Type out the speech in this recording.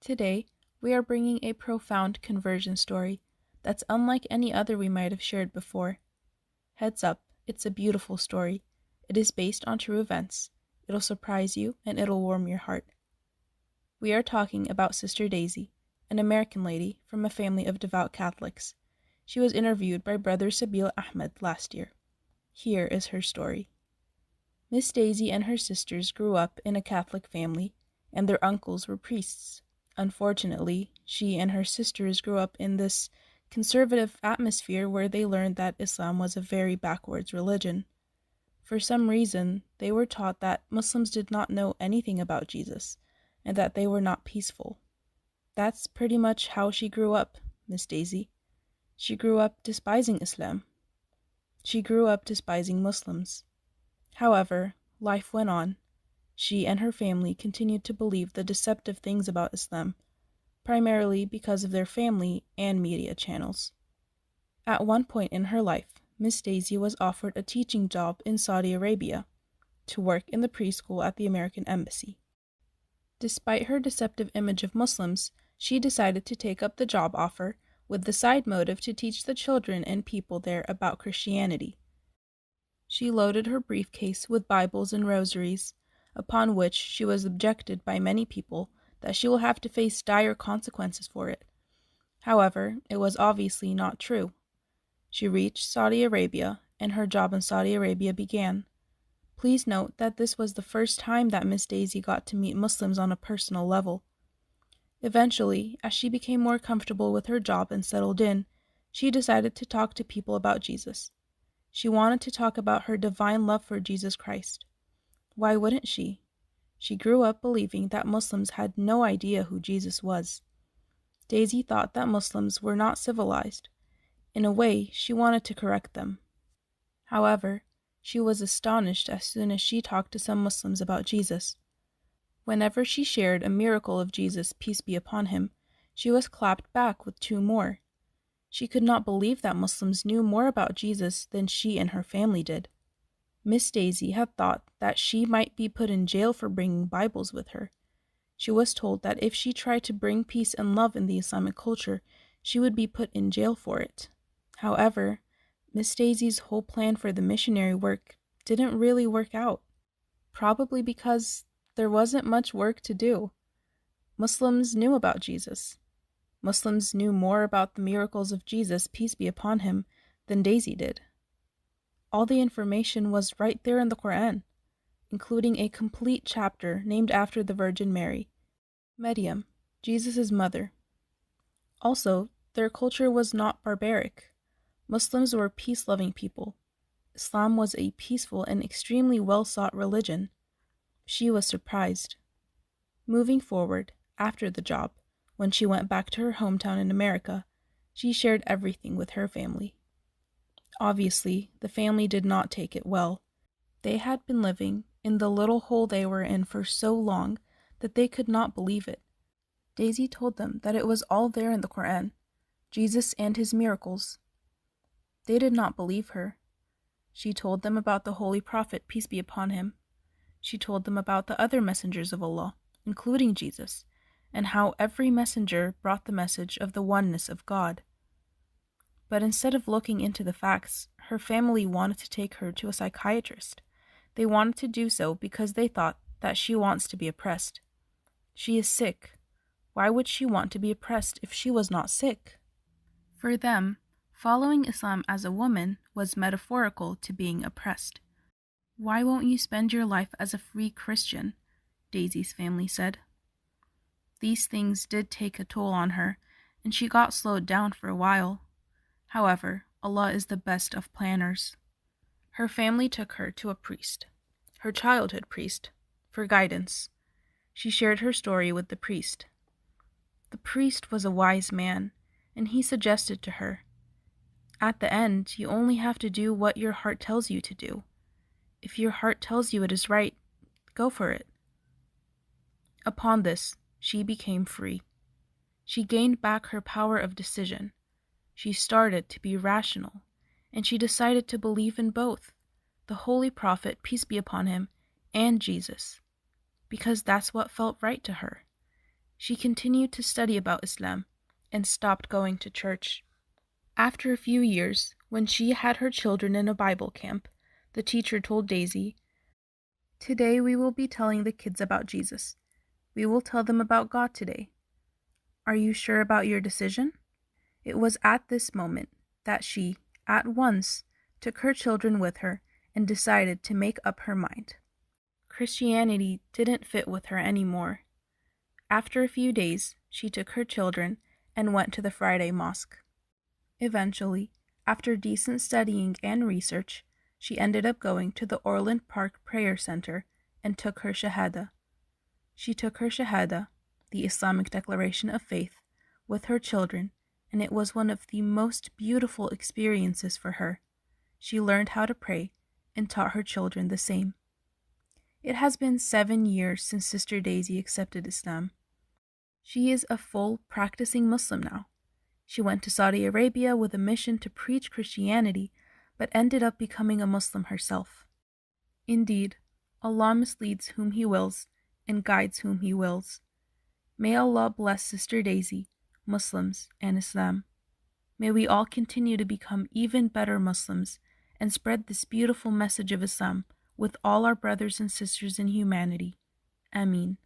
Today, we are bringing a profound conversion story that's unlike any other we might have shared before. Heads up, it's a beautiful story. It is based on true events. It'll surprise you and it'll warm your heart. We are talking about Sister Daisy, an American lady from a family of devout Catholics. She was interviewed by Brother Sabil Ahmed last year. Here is her story. Miss Daisy and her sisters grew up in a Catholic family, and their uncles were priests. Unfortunately, she and her sisters grew up in this conservative atmosphere where they learned that Islam was a very backwards religion. For some reason, they were taught that Muslims did not know anything about Jesus, and that they were not peaceful. That's pretty much how she grew up, Miss Daisy. She grew up despising Islam. She grew up despising Muslims. However, life went on. She and her family continued to believe the deceptive things about Islam, primarily because of their family and media channels. At one point in her life, Miss Daisy was offered a teaching job in Saudi Arabia, to work in the preschool at the American Embassy. Despite her deceptive image of Muslims, she decided to take up the job offer with the side motive to teach the children and people there about Christianity. She loaded her briefcase with Bibles and rosaries, upon which she was objected by many people that she will have to face dire consequences for it. However, it was obviously not true. She reached Saudi Arabia, and her job in Saudi Arabia began. Please note that this was the first time that Miss Daisy got to meet Muslims on a personal level. Eventually, as she became more comfortable with her job and settled in, she decided to talk to people about Jesus. She wanted to talk about her divine love for Jesus Christ. Why wouldn't she? She grew up believing that Muslims had no idea who Jesus was. Daisy thought that Muslims were not civilized. In a way, she wanted to correct them. However, she was astonished as soon as she talked to some Muslims about Jesus. Whenever she shared a miracle of Jesus, peace be upon him, she was clapped back with two more. She could not believe that Muslims knew more about Jesus than she and her family did. Miss Daisy had thought that she might be put in jail for bringing Bibles with her. She was told that if she tried to bring peace and love in the Islamic culture, she would be put in jail for it. However, Miss Daisy's whole plan for the missionary work didn't really work out, probably because there wasn't much work to do. Muslims knew about Jesus. Muslims knew more about the miracles of Jesus, peace be upon him, than Daisy did. All the information was right there in the Quran, including a complete chapter named after the Virgin Mary, Maryam, Jesus' mother. Also, their culture was not barbaric. Muslims were peace-loving people. Islam was a peaceful and extremely well-sought religion. She was surprised. Moving forward, after the job, when she went back to her hometown in America, she shared everything with her family. Obviously, the family did not take it well. They had been living in the little hole they were in for so long that they could not believe it. Daisy told them that it was all there in the Quran, Jesus and his miracles. They did not believe her. She told them about the Holy Prophet, peace be upon him. She told them about the other messengers of Allah, including Jesus, and how every messenger brought the message of the oneness of God. But instead of looking into the facts, her family wanted to take her to a psychiatrist. They wanted to do so because they thought that she wants to be oppressed. She is sick. Why would she want to be oppressed if she was not sick? For them, following Islam as a woman was metaphorical to being oppressed. Why won't you spend your life as a free Christian? Daisy's family said. These things did take a toll on her, and she got slowed down for a while. However, Allah is the best of planners. Her family took her to a priest, her childhood priest, for guidance. She shared her story with the priest. The priest was a wise man, and he suggested to her, "At the end, you only have to do what your heart tells you to do. If your heart tells you it is right, go for it." Upon this, she became free. She gained back her power of decision. She started to be rational, and she decided to believe in both, the Holy Prophet, peace be upon him, and Jesus, because that's what felt right to her. She continued to study about Islam and stopped going to church. After a few years, when she had her children in a Bible camp, the teacher told Daisy, "Today we will be telling the kids about Jesus. We will tell them about God today. Are you sure about your decision?" It was at this moment that she, at once, took her children with her and decided to make up her mind. Christianity didn't fit with her anymore. After a few days, she took her children and went to the Friday mosque. Eventually, after decent studying and research, she ended up going to the Orland Park Prayer Center and took her Shahada. She took her Shahada, the Islamic Declaration of Faith, with her children, and it was one of the most beautiful experiences for her. She learned how to pray and taught her children the same. It has been 7 years since Sister Daisy accepted Islam. She is a full practicing Muslim now. She went to Saudi Arabia with a mission to preach Christianity, but ended up becoming a Muslim herself. Indeed, Allah misleads whom He wills and guides whom He wills. May Allah bless Sister Daisy, Muslims, and Islam. May we all continue to become even better Muslims and spread this beautiful message of Islam with all our brothers and sisters in humanity. Ameen.